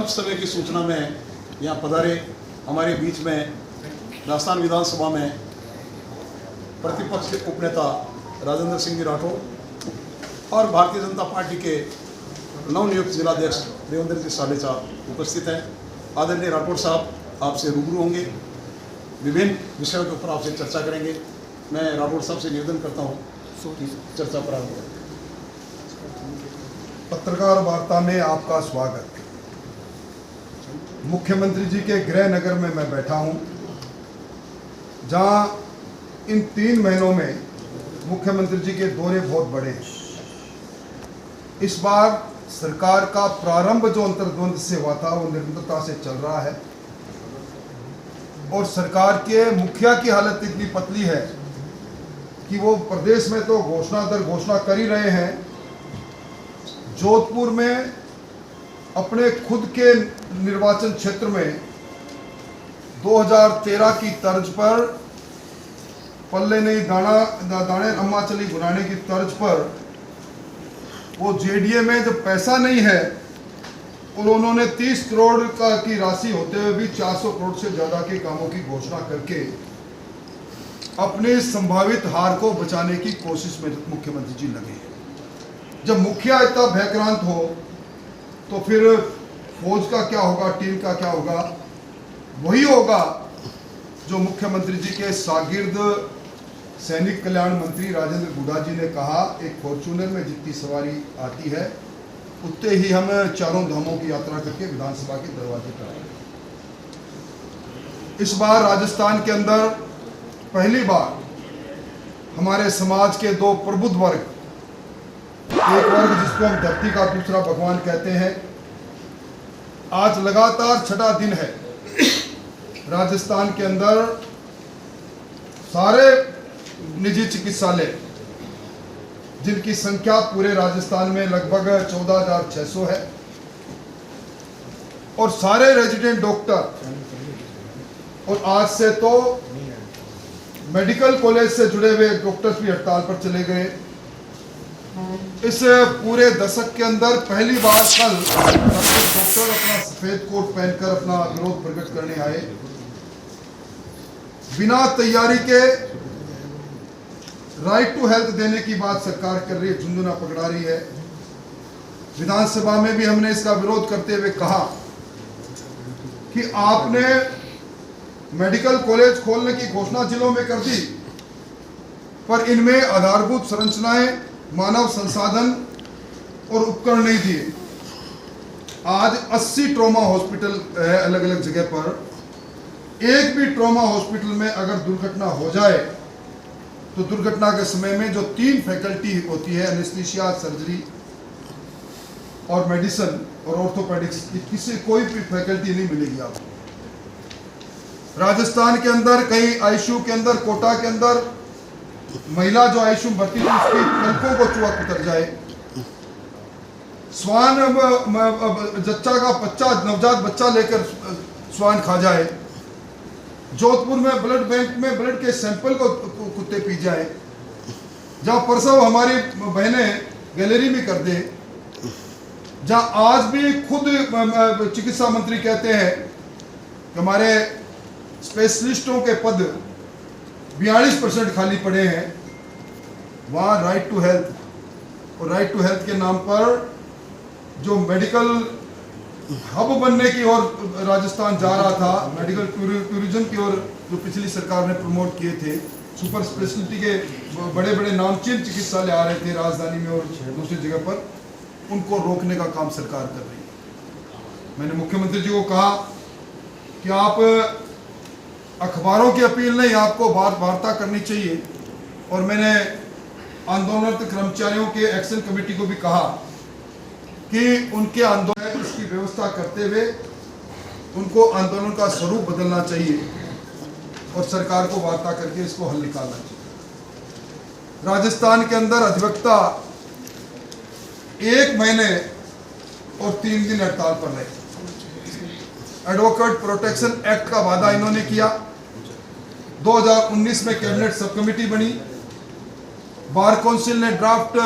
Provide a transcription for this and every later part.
अल्प समय की सूचना में यहाँ पधारे हमारे बीच में राजस्थान विधानसभा में प्रतिपक्ष के उपनेता राजेंद्र सिंह जी राठौड़ और भारतीय जनता पार्टी के नवनियुक्त जिलाध्यक्ष देवेंद्र जी सालेचा उपस्थित हैं। आदरणीय राठौड़ साहब आपसे रूबरू होंगे, विभिन्न विषयों के ऊपर आपसे चर्चा करेंगे। मैं राठौड़ साहब से निवेदन करता हूँ कि चर्चा प्रारंभ करें। पत्रकार वार्ता में आपका स्वागत। मुख्यमंत्री जी के गृह नगर में मैं बैठा हूं, जहां इन 3 महीनों में मुख्यमंत्री जी के दौरे बहुत बड़े हैं। इस बार सरकार का प्रारंभ जो अंतर्द्वंद से हुआ था वो निरंतरता से चल रहा है और सरकार के मुखिया की हालत इतनी पतली है कि वो प्रदेश में तो घोषणा दर घोषणा कर ही रहे हैं। जोधपुर में अपने खुद के निर्वाचन क्षेत्र में 2013 की तर्ज पर पल्ले नहीं दाने अम्मा चली गुनाने की तर्ज पर वो जेडीए में जब पैसा नहीं है और उन्होंने 30 करोड़ की राशि होते हुए भी 400 करोड़ से ज़्यादा के कामों की घोषणा करके अपने संभावित हार को बचाने की कोशिश में मुख्यमंत्री जी लगे हैं। जब मुखिया इतना भयक्रांत हो तो फिर फौज का क्या होगा, टीम का क्या होगा? वही होगा जो मुख्यमंत्री जी के शागिर्द सैनिक कल्याण मंत्री राजेंद्र गुडा जी ने कहा, एक फॉर्च्यूनर में जितनी सवारी आती है उतने ही हम चारों धामों की यात्रा करके विधानसभा के दरवाजे पर आए। इस बार राजस्थान के अंदर पहली बार हमारे समाज के 2 प्रबुद्ध वर्ग, एक वर्ग जिसको हम धरती का दूसरा भगवान कहते हैं, आज लगातार 6ठा दिन है राजस्थान के अंदर सारे निजी चिकित्सालय, जिनकी संख्या पूरे राजस्थान में लगभग 14,600 है, और सारे रेजिडेंट डॉक्टर, और आज से तो मेडिकल कॉलेज से जुड़े हुए डॉक्टर्स भी हड़ताल पर चले गए। इस पूरे दशक के अंदर पहली बार कल डॉक्टर अपना सफेद कोट पहनकर अपना विरोध प्रकट करने आए। बिना तैयारी के राइट टू हेल्थ देने की बात सरकार कर रही है, झुंझुना पकड़ा रही है। विधानसभा में भी हमने इसका विरोध करते हुए कहा कि आपने मेडिकल कॉलेज खोलने की घोषणा जिलों में कर दी, पर इनमें आधारभूत संरचनाएं, मानव संसाधन और उपकरण नहीं दिए। आज 80 ट्रॉमा हॉस्पिटल है अलग अलग जगह पर। एक भी ट्रॉमा हॉस्पिटल में अगर दुर्घटना हो जाए तो दुर्घटना के समय में जो 3 फैकल्टी होती है, एनेस्थीसिया, सर्जरी और मेडिसिन और ऑर्थोपेडिक्स, किसी कोई भी फैकल्टी नहीं मिलेगी आपको। राजस्थान के अंदर कई आईसीयू के अंदर, कोटा के अंदर महिला जो आईसीयू में भर्ती थी उसकी पलकों को चूहा कुतर जाए। स्वान जच्चा का बच्चा, नवजात बच्चा लेकर स्वान खा जाए। जोधपुर में ब्लड बैंक में ब्लड के सैंपल को कुत्ते पी जाए। जहां परसों हमारी बहनें गैलरी में कर दे, जहां आज भी खुद चिकित्सा मंत्री कहते हैं कि हमारे स्पेशलिस्टों के पद 42% खाली पड़े हैं, वहाँ राइट टू हेल्थ और राइट टू हेल्थ के नाम पर जो मेडिकल हब बनने की ओर राजस्थान जा रहा था, मेडिकल टूरिज्म की ओर जो पिछली सरकार ने प्रमोट किए थे, सुपर स्पेशलिटी के बड़े बड़े नामचीन चिकित्सालय आ रहे थे राजधानी में और दूसरी जगह पर, उनको रोकने का काम सरकार कर रही है। मैंने मुख्यमंत्री जी को कहा कि आप अखबारों की अपील नहीं, आपको वार्ता करनी चाहिए। और मैंने आंदोलनरत कर्मचारियों के एक्शन कमेटी को भी कहा कि उनके आंदोलन इसकी व्यवस्था करते हुए उनको आंदोलन का स्वरूप बदलना चाहिए और सरकार को वार्ता करके इसको हल निकालना चाहिए। राजस्थान के अंदर अधिवक्ता 1 महीने और 3 दिन हड़ताल पर रहे। एडवोकेट प्रोटेक्शन एक्ट का वादा इन्होंने किया। 2019 में कैबिनेट सब कमेटी बनी, बार काउंसिल ने ड्राफ्ट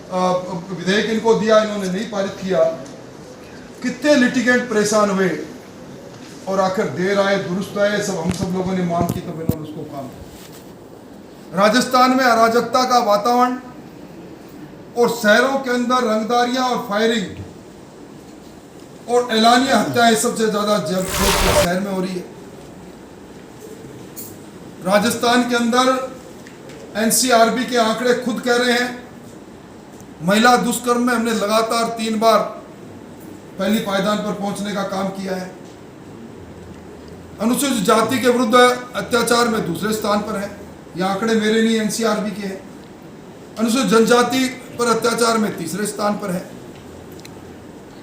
विधेयक इनको दिया, इन्होंने नहीं पारित किया। कितने लिटिगेंट परेशान हुए और आखिर देर आए दुरुस्त आए, सब हम सब लोगों ने मांग की, तब इन्होंने उसको काम किया। राजस्थान में अराजकता का वातावरण और शहरों के अंदर रंगदारियां और फायरिंग और एलानिया हत्याएं सबसे ज्यादा जोधपुर शहर में हो रही है। राजस्थान के अंदर एनसीआरबी के आंकड़े खुद कह रहे हैं, महिला दुष्कर्म में हमने लगातार 3 बार पहली पायदान पर पहुंचने का काम किया है। अनुसूचित जाति के विरुद्ध अत्याचार में दूसरे स्थान पर है, ये आंकड़े मेरे नहीं एनसीआरबी के हैं। अनुसूचित जनजाति पर अत्याचार में तीसरे स्थान पर है।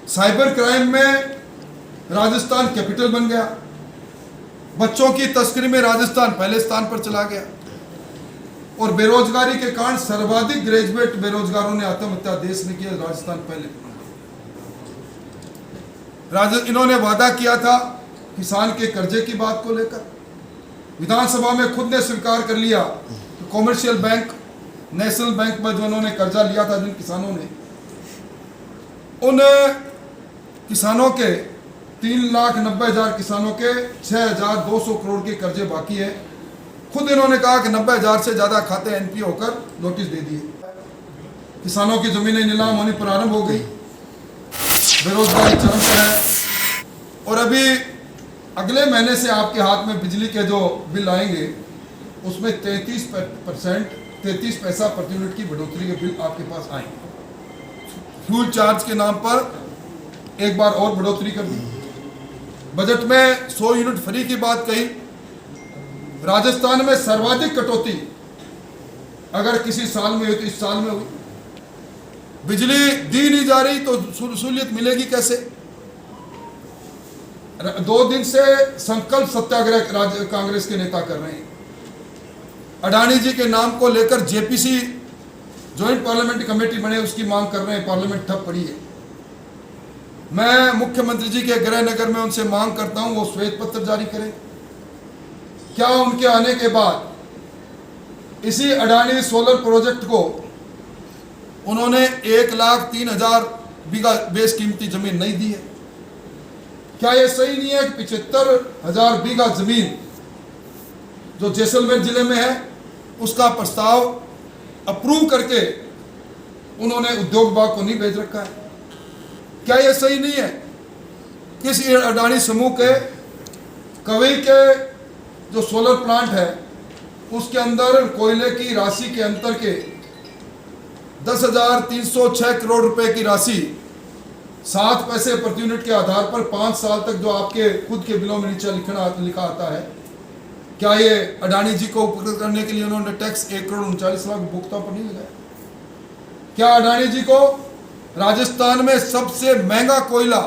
साइबर क्राइम में राजस्थान कैपिटल बन गया। बच्चों की तस्करी में राजस्थान पहले स्थान पर चला गया। और बेरोजगारी के कारण सर्वाधिक ग्रेजुएट बेरोजगारों ने आत्महत्या देश में किया, राजस्थान पहले। इन्होंने वादा किया था किसान के कर्जे की बात को लेकर, विधानसभा में खुद ने स्वीकार कर लिया कि कॉमर्शियल बैंक, नेशनल बैंक में जो उन्होंने कर्जा लिया था जिन किसानों ने, उन किसानों के 3,90,000 किसानों के 6,200 करोड़ के कर्जे बाकी है। खुद इन्होंने कहा कि 90,000 से ज्यादा खाते एनपीए होकर नोटिस दे दिए। किसानों की जमीनें नीलाम होनी प्रारंभ हो गई, बेरोजगारी चरम पर है। और अभी अगले महीने से आपके हाथ में बिजली के जो बिल आएंगे उसमें 33 पैसा प्रति यूनिट की बढ़ोतरी के बिल आपके पास आएंगे। फ्यूल चार्ज के नाम पर एक बार और बढ़ोतरी कर दी। बजट में 100 यूनिट फ्री की बात कही। राजस्थान में सर्वाधिक कटौती अगर किसी साल में हुई तो इस साल में हुई। बिजली दी नहीं जा रही तो सहूलियत मिलेगी कैसे? 2 दिन से संकल्प सत्याग्रह कांग्रेस के नेता कर रहे हैं। अडानी जी के नाम को लेकर जेपीसी ज्वाइंट पार्लियामेंट्री कमेटी बने, उसकी मांग कर रहे हैं। पार्लियामेंट ठप पड़ी है। मैं मुख्यमंत्री जी के गृह नगर में उनसे मांग करता हूं वो श्वेत पत्र जारी करें। क्या उनके आने के बाद इसी अडानी सोलर प्रोजेक्ट को उन्होंने 1,03,000 बीघा बेशकीमती जमीन नहीं दी है? क्या यह सही नहीं है कि 75,000 बीघा जमीन जो जैसलमेर जिले में है उसका प्रस्ताव अप्रूव करके उन्होंने उद्योग विभाग को नहीं भेज रखा है? क्या यह सही नहीं है कि इस अडानी समूह के कवई के जो सोलर प्लांट है उसके अंदर कोयले की राशि के अंतर के 10,306 करोड़ रुपए की राशि 7 पैसे प्रति यूनिट के आधार पर 5 साल तक जो आपके खुद के बिलों में नीचे लिखा आता है, क्या ये अडानी जी को उपकृत करने के लिए उन्होंने टैक्स 1,39 लाख उपभोक्ताओं पर नहीं लगाया? क्या अडानी जी को राजस्थान में सबसे महंगा कोयला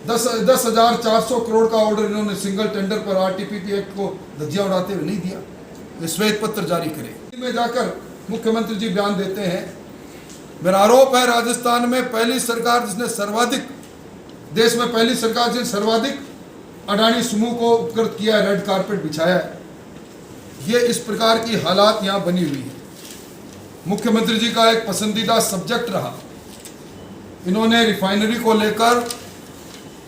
10,400 करोड़ का ऑर्डर इन्होंने सिंगल टेंडर पर आरटीपीपी एक्ट को धज्जियां उड़ाते हुए नहीं दिया? ये श्वेत पत्र जारी करे। में जाकर मुख्यमंत्री जी बयान देते हैं, मेरा आरोप है राजस्थान में पहली सरकार जिसने सर्वाधिक, देश में पहली सरकार जिसने सर्वाधिक अडानी समूह को उपकृत किया है, रेड कारपेट बिछाया है। ये इस प्रकार की हालात यहाँ बनी हुई है। मुख्यमंत्री जी का एक पसंदीदा सब्जेक्ट रहा। इन्होंने रिफाइनरी को लेकर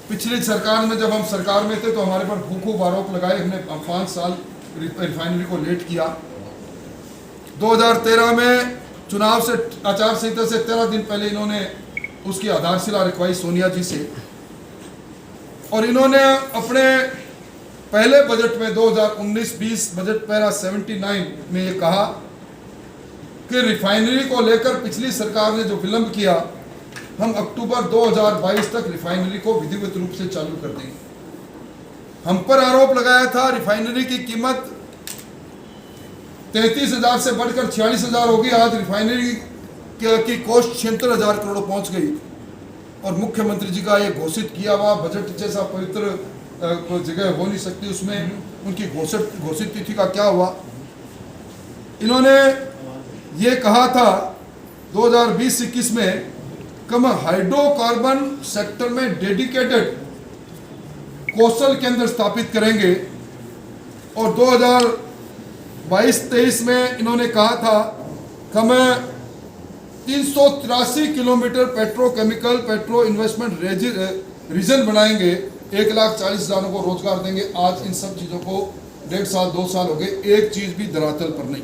पिछली सरकार में, जब हम सरकार में थे तो हमारे पर खूब आरोप लगाए। हमने 5 साल रिफाइनरी को लेट किया। 2013 में चुनाव से, आचार संहिता से 13 दिन पहले इन्होंने उसकी आधारशिला रखवाई सोनिया जी से। और इन्होंने अपने पहले बजट में 2019-20 बजट पैरा 79 में ये कहा कि रिफाइनरी को लेकर पिछली सरकार ने जो विलंब किया, हम अक्टूबर 2022 तक रिफाइनरी को विधिवत रूप से चालू कर देंगे। हम पर आरोप लगाया था रिफाइनरी की कीमत 33,000 से बढ़कर 46,000 होगी। आज रिफाइनरी की कॉस्ट 76,000 करोड़ पहुंच गई। और मुख्यमंत्री जी का ये घोषित किया हुआ बजट जैसा पवित्र जगह हो नहीं सकती, उसमें उनकी घोषित तिथि का क्या हुआ? इन्होंने ये कहा था 2020-21 में हम हाइड्रोकार्बन सेक्टर में डेडिकेटेड कौशल केंद्र स्थापित करेंगे। और 2022-23 में इन्होंने कहा था कि हम 383 kilometre petrochemical petro investment region बनाएंगे, 1,40,000 को रोजगार देंगे। आज इन सब चीज़ों को 1.5 साल 2 साल हो गए, एक चीज़ भी धरातल पर नहीं।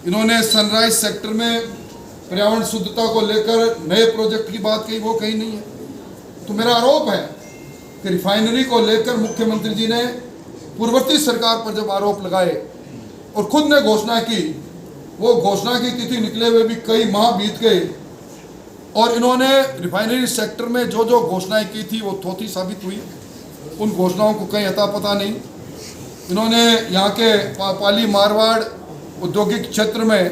इन्होंने सनराइज सेक्टर में पर्यावरण शुद्धता को लेकर नए प्रोजेक्ट की बात कही, वो कहीं नहीं है। तो मेरा आरोप है कि रिफाइनरी को लेकर मुख्यमंत्री जी ने पूर्ववर्ती सरकार पर जब आरोप लगाए और खुद ने घोषणा की, वो घोषणा की तिथि निकले हुए भी कई माह बीत गए और इन्होंने रिफाइनरी सेक्टर में जो जो घोषणाएं की थी वो थोथी साबित हुई। उन घोषणाओं को कहीं अता पता नहीं। इन्होंने यहाँ के पाली मारवाड़ औद्योगिक क्षेत्र में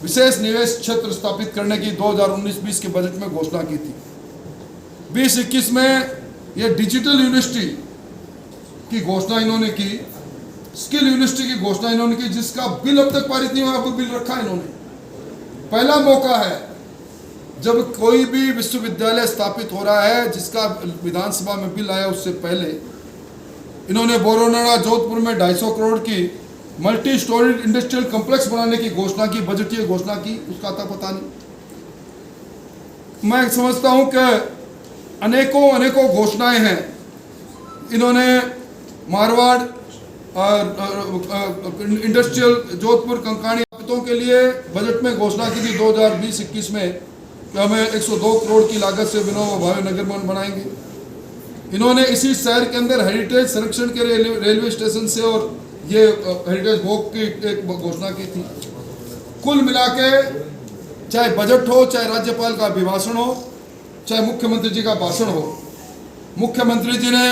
विशेष निवेश क्षेत्र स्थापित करने की 2019-20 के बजट में घोषणा की थी। 2021 में ये डिजिटल यूनिवर्सिटी की घोषणा इन्होंने की, स्किल यूनिवर्सिटी की घोषणा इन्होंने की, जिसका बिल अब तक पारित नहीं हुआ। अब बिल रखा इन्होंने। पहला मौका है जब कोई भी विश्वविद्यालय स्थापित हो रहा है जिसका विधानसभा में बिल आया, उससे पहले इन्होंने बोरोनाड़ा जोधपुर में 250 करोड़ की मल्टी स्टोरी इंडस्ट्रियल कॉम्प्लेक्स बनाने की घोषणा की, बजटीय घोषणा की, उसका आता पता नहीं। मैं समझता हूं कि अनेकों घोषणाएं हैं। इन्होंने मारवाड़ इंडस्ट्रियल जोधपुर कंकाणी के लिए बजट में घोषणा की थी 2020-21 में कि हमें 102 करोड़ की लागत से विनोबा भावे नगर वन बनाएंगे। इन्होंने इसी शहर के अंदर हेरिटेज संरक्षण के रेलवे स्टेशन से और ये हेरिटेज वॉक की एक घोषणा की थी। कुल मिला के चाहे बजट हो, चाहे राज्यपाल का अभिभाषण हो, चाहे मुख्यमंत्री जी का भाषण हो, मुख्यमंत्री जी ने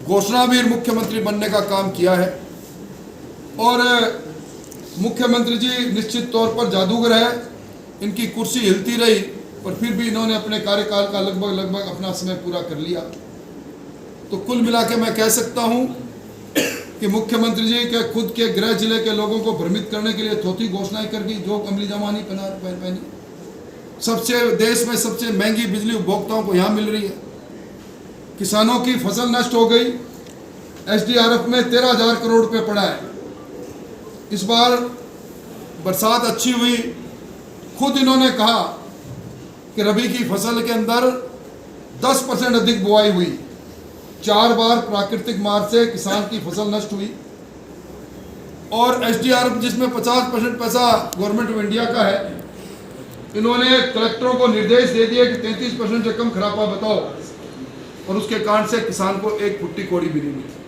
घोषणावीर मुख्यमंत्री बनने का काम किया है। और मुख्यमंत्री जी निश्चित तौर पर जादूगर है। इनकी कुर्सी हिलती रही पर फिर भी इन्होंने अपने कार्यकाल का लगभग अपना समय पूरा कर लिया। तो कुल मिला के मैं कह सकता हूं कि मुख्यमंत्री जी के खुद के गृह जिले के लोगों को भ्रमित करने के लिए थोथी घोषणाएं कर दी, जो अमली जमानी पहनी। देश में सबसे महंगी बिजली उपभोक्ताओं को यहाँ मिल रही है। किसानों की फसल नष्ट हो गई, SDRF में 13,000 करोड़ रुपए पड़ा है। इस बार बरसात अच्छी हुई। खुद इन्होंने कहा कि रबी की फसल के अंदर 10% अधिक बुआई हुई। 4 बार प्राकृतिक मार से किसान की फसल नष्ट हुई और SDRF जिसमें 50% पैसा गवर्नमेंट ऑफ इंडिया का है, इन्होंने कलेक्टरों को निर्देश दे दिए कि 33% रकम खराबा बताओ और उसके कारण से किसान को एक फुट्टी कोड़ी भी नहीं मिली।